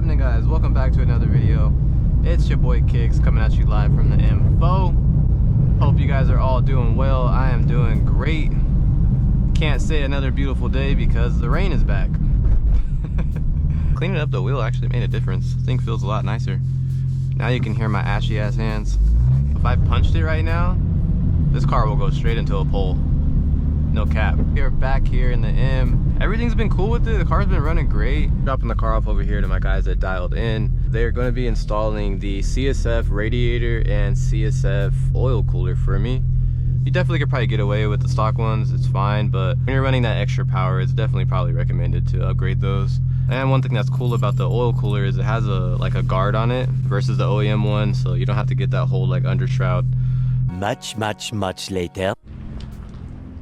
happening, guys? Welcome back to another video. It's your boy Kicks coming at you live from the info. Hope you guys are all doing well. I am doing great. Can't say another beautiful day because the rain is back. Cleaning up the wheel actually made a difference. This thing feels a lot nicer. Now you can hear my ashy ass hands. If I punched it right now, this car will go straight into a pole. No cap. We're back here in the M. Everything's been cool with it. The car's been running great. Dropping the car off over here to my guys that dialed in. They're going to be installing the CSF radiator and CSF oil cooler for me. You definitely could probably get away with the stock ones. It's fine, but when you're running that extra power, it's definitely probably recommended to upgrade those. And one thing that's cool about the oil cooler is it has a guard on it versus the OEM one, so you don't have to get that whole like under shroud. Much later.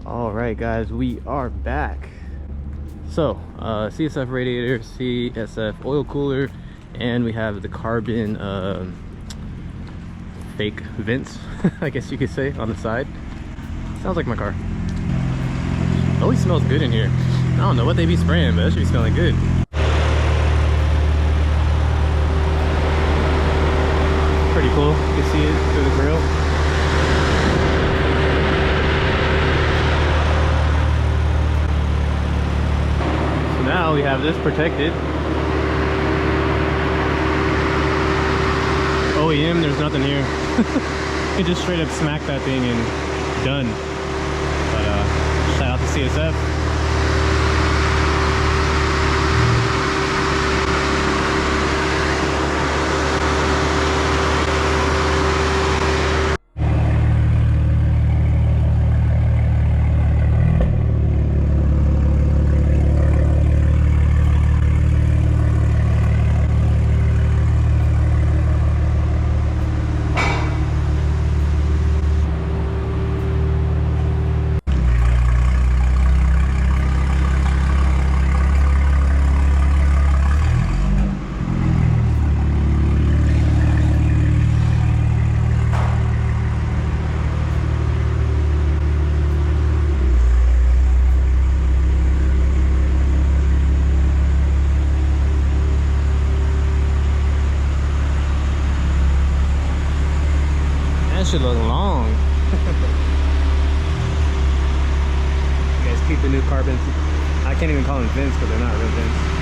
All right, guys, we are back. So CSF radiator, CSF oil cooler, and we have the carbon fake vents, I guess you could say, on the side. Sounds like my car. It always smells good in here. I don't know what they be spraying, but it should be smelling good. Pretty cool. You can see it through the grill. So now we have this protected. OEM, there's nothing here. You just straight up smack that thing and done. But shout out to CSF. Should look long. You guys keep the new carbons. I can't even call them vents because they're not real vents.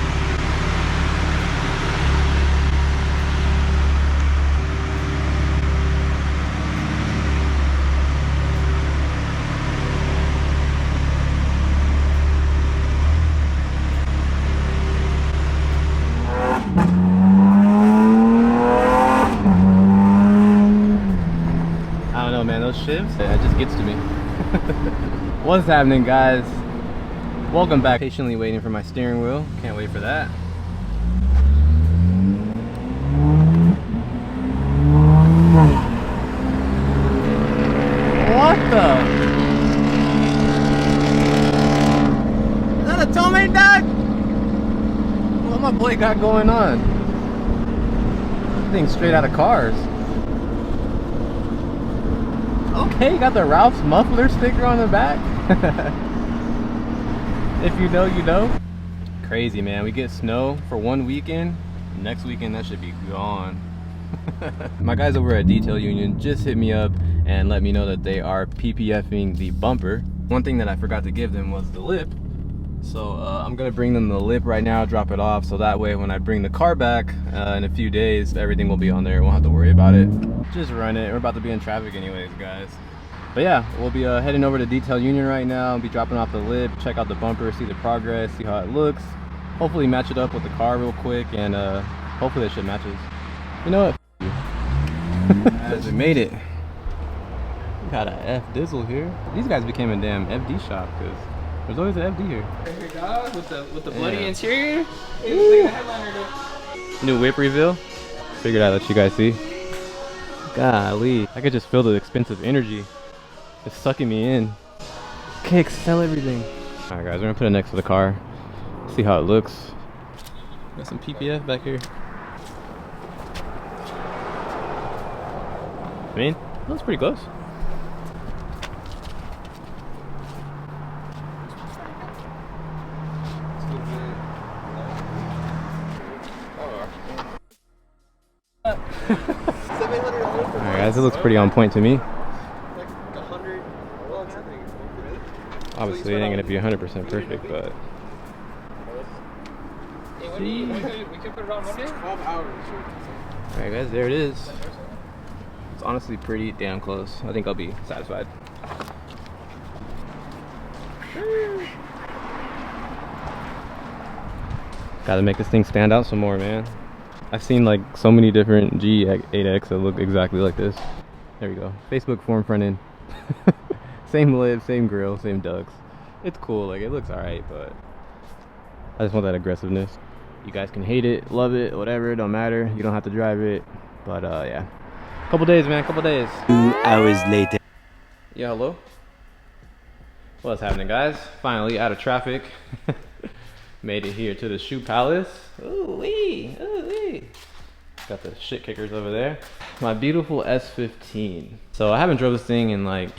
Man, those shifts, it just gets to me. What's happening, guys? Welcome back. Patiently waiting for my steering wheel. Can't wait for that. What the? Is that a tollmate dog? What my boy got going on? This thing's straight out of Cars. Okay, you got the Ralph's muffler sticker on the back. If you know, you know. Crazy, man. We get snow for one weekend. Next weekend, that should be gone. My guys over at Detail Union just hit me up and let me know that they are PPFing the bumper. One thing that I forgot to give them was the lip. So I'm gonna bring them the lip right now, drop it off, so that way when I bring the car back in a few days, everything will be on there. Won't have to worry about it. Just run it. We're about to be in traffic anyways, guys. But yeah, we'll be heading over to Detail Union right now. I'll be dropping off the lip, check out the bumper, see the progress, see how it looks. Hopefully match it up with the car real quick, and hopefully that shit matches. You know what? Guys, we made it. We got a F Dizzle here. These guys became a damn FD shop because there's always an FD here. Right here, dog, with the bloody interior. New whip reveal. Figured I'd let you guys see. Golly, I could just feel the expensive energy. It's sucking me in. Kicks, sell everything. Alright guys, we're gonna put it next to the car. See how it looks. Got some PPF back here. I mean, that was pretty close. it looks pretty on point to me. Like $100, I think. Obviously, it ain't gonna be 100% perfect, but Hey, when do you, we can put it on Monday? 12 hours. all right, guys, there it is. It's honestly pretty damn close. I think I'll be satisfied. Gotta make this thing stand out some more, man. I've seen like so many different G8X that look exactly like this. There we go. Facebook form front end. Same lid, same grill, same ducts. It's cool, like it looks alright, but I just want that aggressiveness. You guys can hate it, love it, whatever, it don't matter. You don't have to drive it. But yeah. Couple days, man, couple days. 2 hours later. Yeah, hello? What's happening, guys? Finally out of traffic. Made it here to the Shoe Palace. Ooh-wee, ooh-wee. Got the shit kickers over there. My beautiful S15. So I haven't drove this thing in like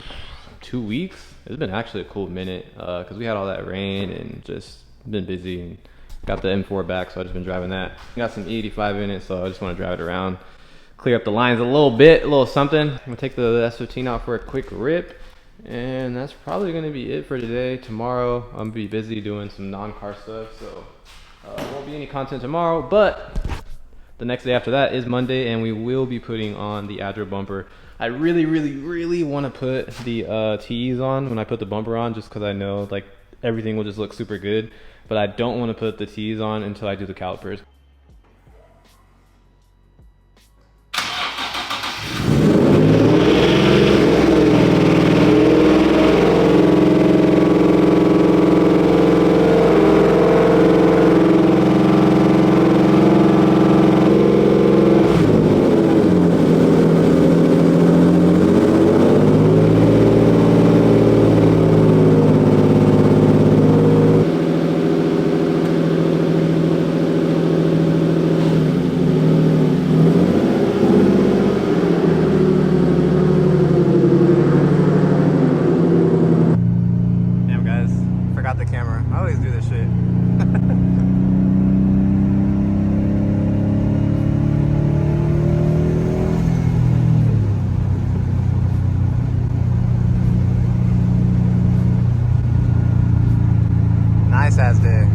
2 weeks. It's been actually a cool minute because we had all that rain and just been busy and got the M4 back, so I just been driving that. Got some E85 in it, so I just want to drive it around, clear up the lines a little bit, a little something. I'm gonna take the S15 out for a quick rip, and that's probably gonna be it for today. Tomorrow I'm gonna be busy doing some non-car stuff, so won't be any content tomorrow, but the next day after that is Monday, and we will be putting on the Adro bumper. I really want to put the T's on when I put the bumper on, just because I know like everything will just look super good, but I don't want to put the T's on until I do the calipers. The camera. I always do this shit. Nice ass day.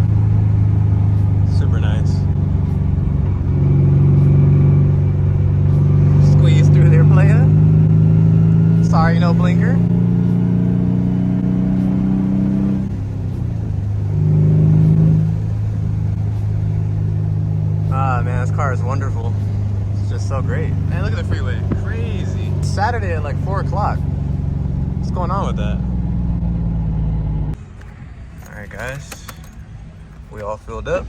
Super nice. Squeeze through there, player. Sorry, no blinker. Ah, man, this car is wonderful. It's just so great. Man, look at the freeway. Crazy. It's Saturday at like 4 o'clock. What's going on with that? All right, guys. We all filled up.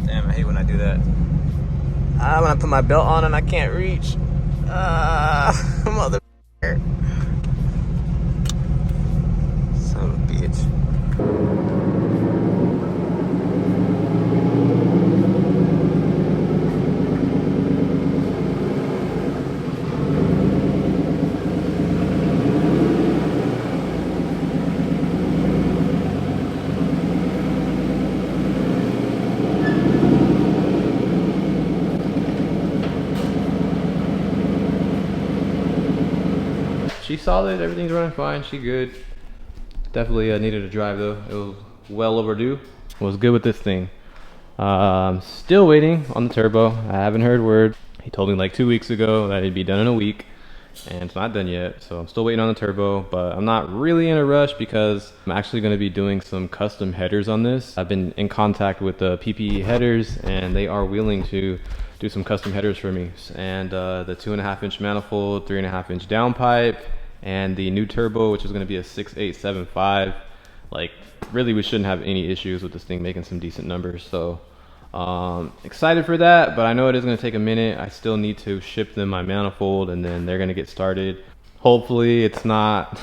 Damn, I hate when I do that. When I put my belt on and I can't reach. Mother. Son of a bitch. She's solid, everything's running fine, she good. Definitely needed a drive though. It was well overdue. Was good with this thing. Still waiting on the turbo. I haven't heard word. He told me like 2 weeks ago that it'd be done in a week, and it's not done yet. So I'm still waiting on the turbo, but I'm not really in a rush because I'm actually going to be doing some custom headers on this. I've been in contact with the PPE headers, and they are willing to do some custom headers for me. And the 2.5-inch manifold, 3.5-inch downpipe, and the new turbo, which is going to be a 6875. Like, really, we shouldn't have any issues with this thing making some decent numbers. So excited for that, but I know it is going to take a minute. I still need to ship them my manifold, and then they're going to get started. Hopefully it's not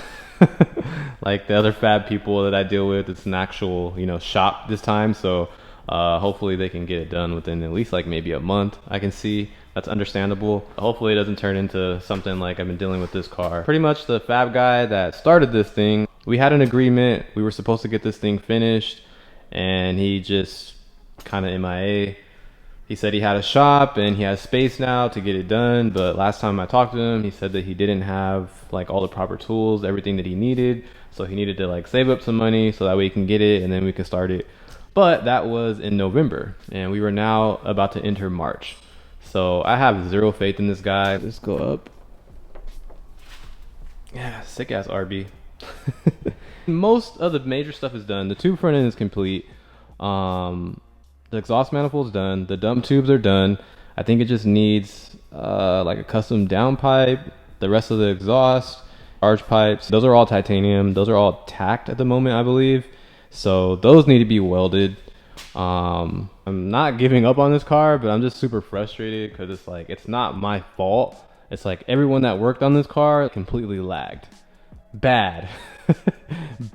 like the other fab people that I deal with. It's an actual, you know, shop this time. So hopefully they can get it done within at least like maybe a month. I can see that's understandable. Hopefully it doesn't turn into something like I've been dealing with this car. Pretty much the fab guy that started this thing, we had an agreement. We were supposed to get this thing finished, and he just kind of MIA. He said he had a shop and he has space now to get it done, but last time I talked to him, he said that he didn't have like all the proper tools, everything that he needed. So he needed to like save up some money so that way he can get it and then we can start it. But that was in November and we were now about to enter March. So I have zero faith in this guy. Let's go up. Yeah, sick ass RB. Most of the major stuff is done. The tube front end is complete. The exhaust manifold's done. The dump tubes are done. I think it just needs like a custom downpipe. The rest of the exhaust, charge pipes, those are all titanium. Those are all tacked at the moment, I believe. So those need to be welded. I'm not giving up on this car, but I'm just super frustrated because it's like, it's not my fault. It's like everyone that worked on this car completely lagged. Bad.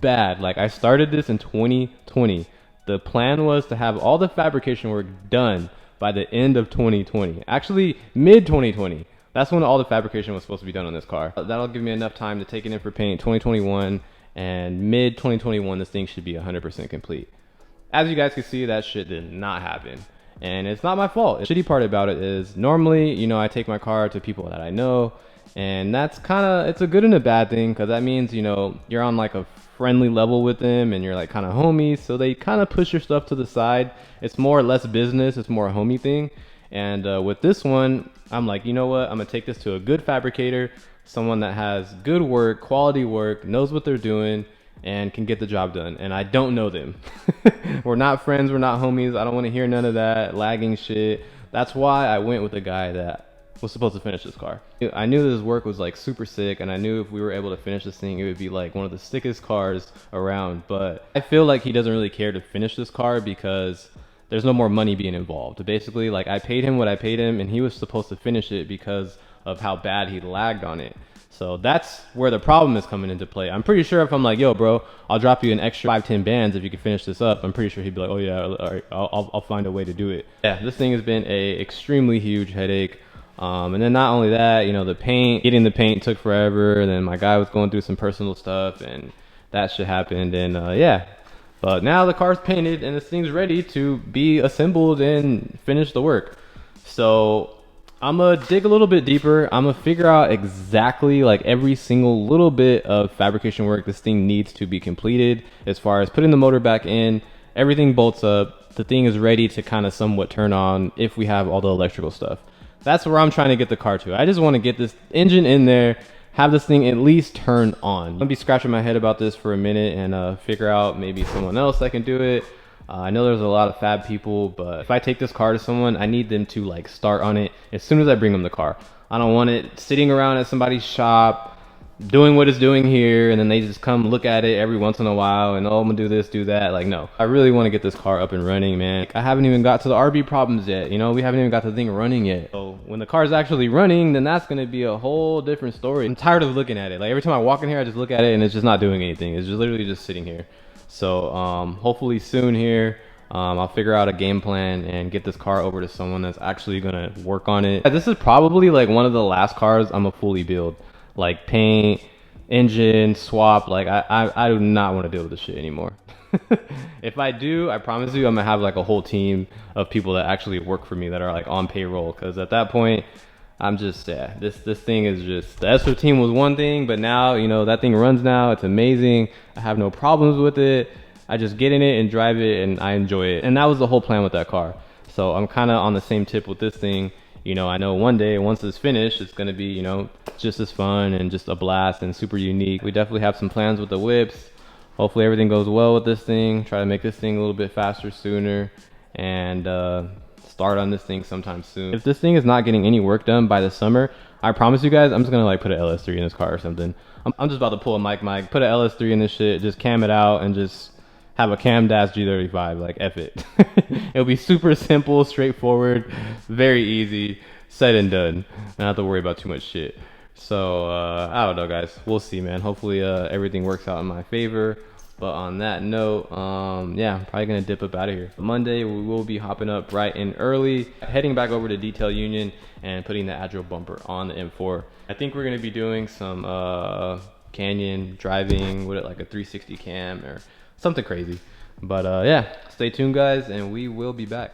Bad. Like I started this in 2020. The plan was to have all the fabrication work done by the end of 2020. Actually, mid 2020. That's when all the fabrication was supposed to be done on this car. That'll give me enough time to take it in for paint 2021, and mid 2021 this thing should be 100% complete. As you guys can see, that shit did not happen. And it's not my fault. The shitty part about it is normally, you know, I take my car to people that I know, and that's kind of, it's a good and a bad thing because that means, you know, you're on like a friendly level with them and you're like kind of homies, so they kind of push your stuff to the side. It's more or less business, it's more a homie thing. And with this one, I'm like, you know what, I'm gonna take this to a good fabricator, someone that has good work, quality work, knows what they're doing, and can get the job done. And I don't know them. We're not friends, we're not homies. I don't want to hear none of that lagging shit. That's why I went with a guy that was supposed to finish this car. I knew this work was like super sick, and I knew if we were able to finish this thing, it would be like one of the sickest cars around. But I feel like he doesn't really care to finish this car because there's no more money being involved. Basically, like I paid him what I paid him, and he was supposed to finish it because of how bad he lagged on it. So that's where the problem is coming into play. I'm pretty sure if I'm like, yo, bro, I'll drop you an extra 5-10 bands if you can finish this up, I'm pretty sure he'd be like, oh yeah, all right, I'll find a way to do it. Yeah, this thing has been a extremely huge headache. And then not only that, you know, getting the paint took forever, and then my guy was going through some personal stuff, and that shit happened, and yeah. But now the car's painted, and this thing's ready to be assembled and finish the work. So I'm gonna dig a little bit deeper. I'm gonna figure out exactly like every single little bit of fabrication work this thing needs to be completed. As far as putting the motor back in, everything bolts up, the thing is ready to kind of somewhat turn on if we have all the electrical stuff. That's where I'm trying to get the car to. I just want to get this engine in there, have this thing at least turn on. I'm gonna be scratching my head about this for a minute and figure out maybe someone else that can do it. I know there's a lot of fab people, but if I take this car to someone, I need them to like start on it as soon as I bring them the car. I don't want it sitting around at somebody's shop doing what it's doing here, and then they just come look at it every once in a while and, oh, I'm gonna do this, do that. Like, no, I really want to get this car up and running, man. I haven't even got to the RB problems yet, you know, we haven't even got the thing running yet. So when the car's actually running, then that's gonna be a whole different story. I'm tired of looking at it. Like every time I walk in here, I just look at it and it's just not doing anything. It's just literally just sitting here. So hopefully soon here, I'll figure out a game plan and get this car over to someone that's actually gonna work on it. This is probably like one of the last cars I'm gonna fully build. Like paint, engine, swap. Like I do not want to deal with this shit anymore. If I do, I promise you I'm gonna have like a whole team of people that actually work for me that are like on payroll, because at that point I'm just, yeah, this thing is just, the S15 was one thing, but now, you know, that thing runs now. It's amazing. I have no problems with it. I just get in it and drive it and I enjoy it. And that was the whole plan with that car. So I'm kind of on the same tip with this thing. You know, I know one day once it's finished, it's going to be, you know, just as fun and just a blast and super unique. We definitely have some plans with the whips. Hopefully everything goes well with this thing. Try to make this thing a little bit faster sooner, and start on this thing sometime soon. If this thing is not getting any work done by the summer, I promise you guys, I'm just gonna like put an LS3 in this car or something. I'm just about to pull a mic, put an LS3 in this shit, just cam it out and just have a cammed ass G35, like F it. It'll be super simple, straightforward, very easy, said and done. Not have to worry about too much shit. So I don't know, guys, we'll see, man. Hopefully everything works out in my favor. But on that note, yeah, I'm probably gonna dip up out of here. Monday we will be hopping up bright and early, heading back over to Detail Union and putting the Agile bumper on the M4. I think we're gonna be doing some canyon driving with it, like a 360 cam or something crazy. But yeah, stay tuned guys, and we will be back.